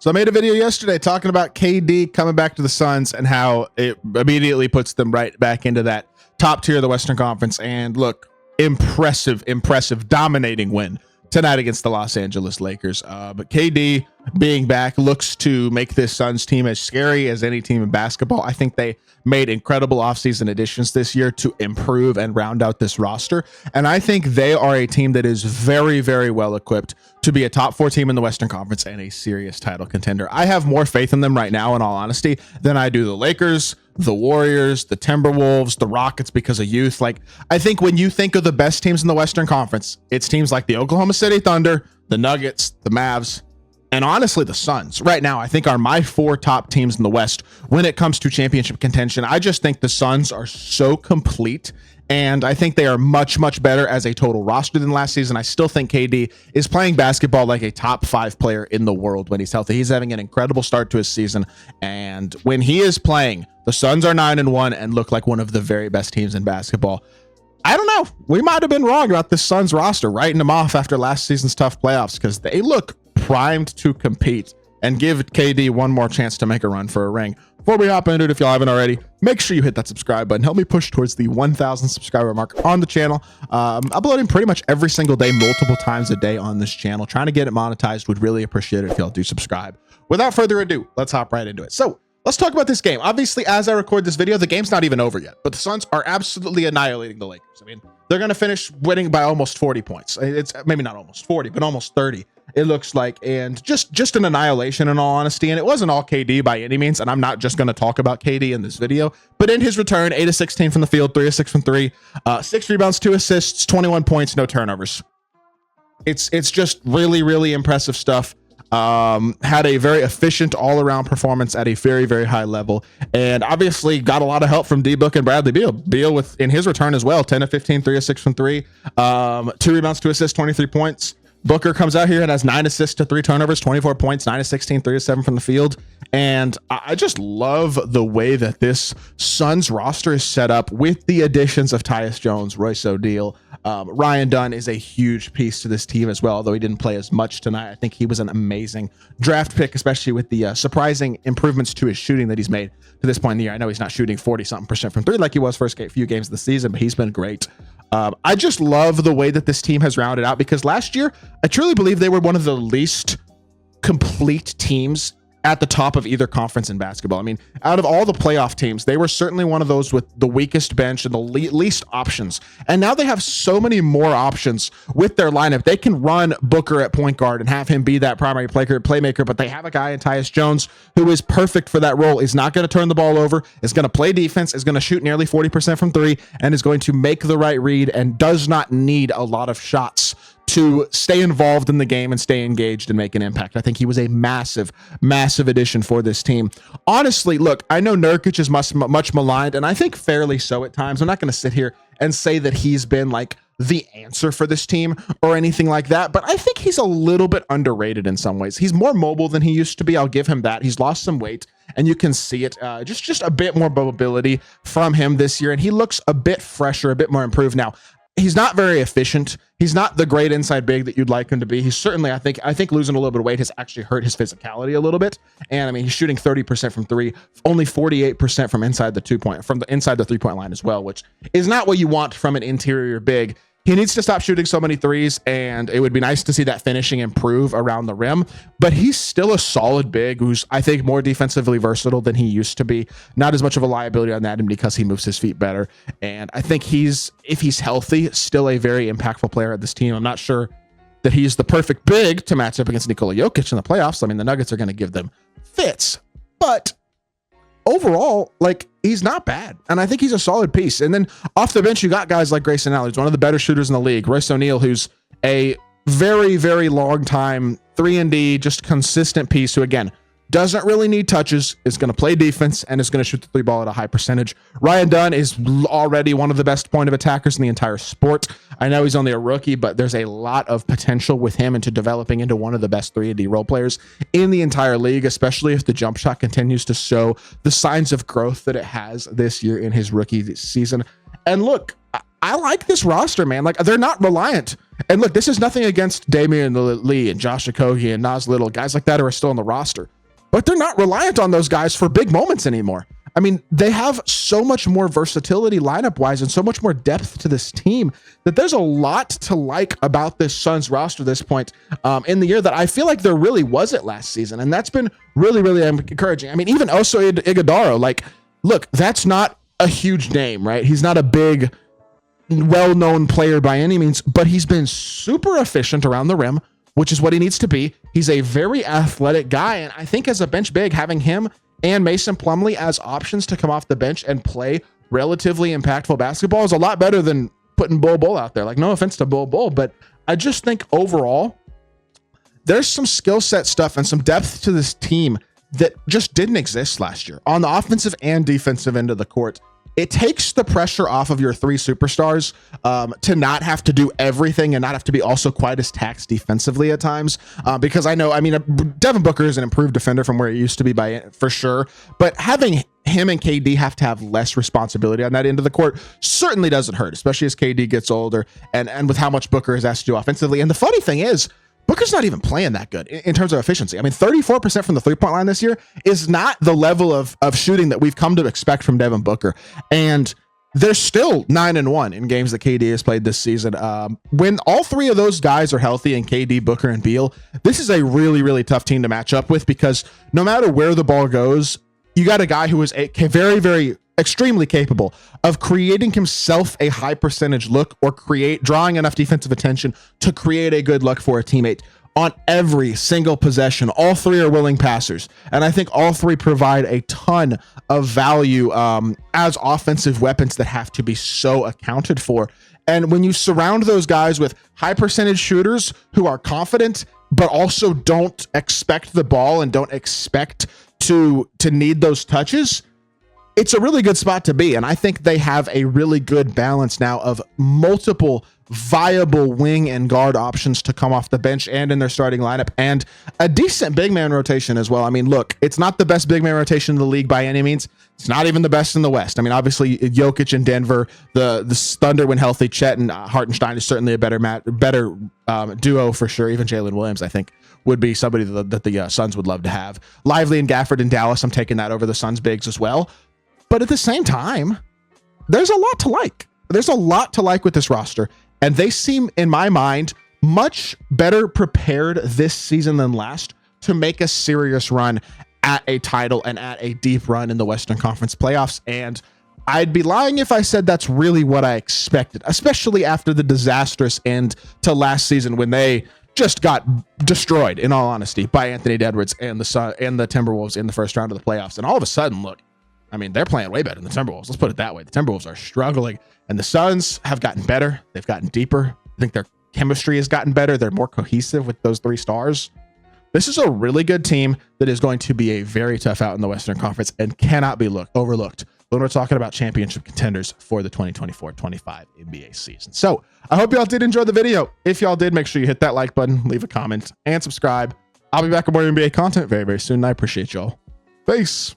So I made a video yesterday talking about KD coming back to the Suns and how it immediately puts them right back into that top tier of the Western Conference. And look, impressive, dominating win tonight against the Los Angeles Lakers. But KD being back looks to make this Suns team as scary as any team in basketball. I think they made incredible offseason additions this year to improve and round out this roster. And I think they are a team that is very, very well equipped to be a top 4 team in the Western Conference and a serious title contender. I have more faith in them right now, in all honesty, than I do the Lakers, the Warriors, the Timberwolves, the Rockets because of youth. Like, I think when you think of the best teams in the Western Conference, it's teams like the Oklahoma City Thunder, the Nuggets, the Mavs, and honestly, the Suns right now, I think are my 4 top teams in the West when it comes to championship contention. I just think the Suns are so complete, and I think they are much, much better as a total roster than last season. I still think KD is playing basketball like a top 5 player in the world when he's healthy. He's having an incredible start to his season, and when he is playing, the Suns are 9-1 and look like one of the very best teams in basketball. I don't know. We might have been wrong about this Suns roster, writing them off after last season's tough playoffs, because they look primed to compete and give KD one more chance to make a run for a ring. Before we hop into it, if y'all haven't already, make sure you hit that subscribe button. Help me push towards the 1,000 subscriber mark on the channel. Uploading pretty much every single day, multiple times a day on this channel. Trying to get it monetized. Would really appreciate it if y'all do subscribe. Without further ado, let's hop right into it. So let's talk about this game. Obviously, as I record this video, the game's not even over yet, but the Suns are absolutely annihilating the Lakers. I mean, they're going to finish winning by almost 40 points. It's maybe not almost 40, but almost 30. It looks like, and just an annihilation in all honesty. And it wasn't all KD by any means. And I'm not just going to talk about KD in this video, but in his return, 8 of 16 from the field, 3 of 6 from 3, 6 rebounds, 2 assists, 21 points, no turnovers. It's just really, really impressive stuff. Had a very efficient all-around performance at a very, very high level, and obviously got a lot of help from D-Book and Bradley Beal. Beal with in his return as well, 10 of 15, 3 of 6 from 3, 2 rebounds, 2 assists, 23 points. Booker comes out here and has 9 assists to 3 turnovers, 24 points, 9 of 16, 3 of 7 from the field. And I just love the way that this Suns roster is set up with the additions of Tyus Jones, Royce O'Neal. Ryan Dunn is a huge piece to this team as well, although he didn't play as much tonight. I think he was an amazing draft pick, especially with the surprising improvements to his shooting that he's made to this point in the year. I know he's not shooting 40-something% from 3 like he was first few games of the season, but he's been great. I just love the way that this team has rounded out, because last year, I truly believe they were one of the least complete teams at the top of either conference in basketball. I mean, out of all the playoff teams, they were certainly one of those with the weakest bench and the least options. And now they have so many more options with their lineup. They can run Booker at point guard and have him be that primary playmaker, but they have a guy in Tyus Jones who is perfect for that role. Is not going to turn the ball over, is going to play defense, is going to shoot nearly 40% from 3, and is going to make the right read and does not need a lot of shots to stay involved in the game and stay engaged and make an impact. I think he was a massive, massive addition for this team. Honestly, look, I know Nurkic is much maligned, and I think fairly so at times. I'm not going to sit here and say that he's been like the answer for this team or anything like that, but I think he's a little bit underrated in some ways. He's more mobile than he used to be. I'll give him that. He's lost some weight, and you can see it. Just a bit more mobility from him this year, and he looks a bit fresher, a bit more improved now. He's not very efficient. He's not the great inside big that you'd like him to be. He's certainly, I think losing a little bit of weight has actually hurt his physicality a little bit. And I mean, he's shooting 30% from 3, only 48% from inside the 3-point line as well, which is not what you want from an interior big. He needs to stop shooting so many threes, and it would be nice to see that finishing improve around the rim. But he's still a solid big who's, I think, more defensively versatile than he used to be. Not as much of a liability on that end because he moves his feet better. And I think if he's healthy, still a very impactful player at this team. I'm not sure that he's the perfect big to match up against Nikola Jokic in the playoffs. I mean, the Nuggets are going to give them fits, but overall, like, he's not bad. And I think he's a solid piece. And then off the bench, you got guys like Grayson Allen, who's one of the better shooters in the league. Royce O'Neal, who's a very, very long time 3-and-D, just consistent piece who, again, doesn't really need touches, is going to play defense, and is going to shoot the 3 ball at a high percentage. Ryan Dunn is already one of the best point of attackers in the entire sport. I know he's only a rookie, but there's a lot of potential with him into developing into one of the best 3-and-D role players in the entire league, especially if the jump shot continues to show the signs of growth that it has this year in his rookie season. And look, I like this roster, man. Like, they're not reliant And look, this is nothing against Damian Lee and Josh Okogie and Nas Little, guys like that who are still on the roster, but they're not reliant on those guys for big moments anymore. I mean, they have so much more versatility lineup wise and so much more depth to this team that there's a lot to like about this Suns roster at this point in the year that I feel like there really wasn't last season. And that's been really, really encouraging. I mean, even Oso Ighodaro, like, look, that's not a huge name, right? He's not a big, well-known player by any means, but he's been super efficient around the rim, which is what he needs to be. He's a very athletic guy. And I think as a bench big, having him and Mason Plumlee as options to come off the bench and play relatively impactful basketball is a lot better than putting Bull out there. Like, no offense to Bull, but I just think overall there's some skill set stuff and some depth to this team that just didn't exist last year on the offensive and defensive end of the court. It takes the pressure off of your three superstars to not have to do everything and not have to be also quite as taxed defensively at times. Because I mean, Devin Booker is an improved defender from where he used to be for sure. But having him and KD have to have less responsibility on that end of the court certainly doesn't hurt, especially as KD gets older and with how much Booker has asked to do offensively. And the funny thing is, Booker's not even playing that good in terms of efficiency. I mean, 34% from the three-point line this year is not the level of shooting that we've come to expect from Devin Booker. And they're still 9-1 in games that KD has played this season. When all three of those guys are healthy, and KD, Booker, and Beal, this is a really, really tough team to match up with, because no matter where the ball goes, you got a guy who is very, very extremely capable of creating himself a high percentage look or drawing enough defensive attention to create a good look for a teammate on every single possession. All three are willing passers, and I think all three provide a ton of value as offensive weapons that have to be so accounted for. And when you surround those guys with high percentage shooters who are confident but also don't expect the ball and don't expect to need those touches, it's a really good spot to be. And I think they have a really good balance now of multiple viable wing and guard options to come off the bench and in their starting lineup, and a decent big man rotation as well. I mean, look, it's not the best big man rotation in the league by any means. It's not even the best in the West. I mean, obviously Jokic in Denver, the Thunder when healthy, Chet and Hartenstein is certainly a better duo for sure. Even Jalen Williams, I think, would be somebody that the Suns would love to have. Lively and Gafford in Dallas, I'm taking that over the Suns bigs as well. But at the same time, there's a lot to like. There's a lot to like with this roster. And they seem, in my mind, much better prepared this season than last to make a serious run at a title and at a deep run in the Western Conference playoffs. And I'd be lying if I said that's really what I expected, especially after the disastrous end to last season when they just got destroyed, in all honesty, by Anthony Edwards and the Timberwolves in the first round of the playoffs. And all of a sudden, look, I mean, they're playing way better than the Timberwolves. Let's put it that way. The Timberwolves are struggling, and the Suns have gotten better. They've gotten deeper. I think their chemistry has gotten better. They're more cohesive with those three stars. This is a really good team that is going to be a very tough out in the Western Conference and cannot be overlooked when we're talking about championship contenders for the 2024-25 NBA season. So I hope y'all did enjoy the video. If y'all did, make sure you hit that like button, leave a comment, and subscribe. I'll be back with more NBA content very, very soon, and I appreciate y'all. Peace.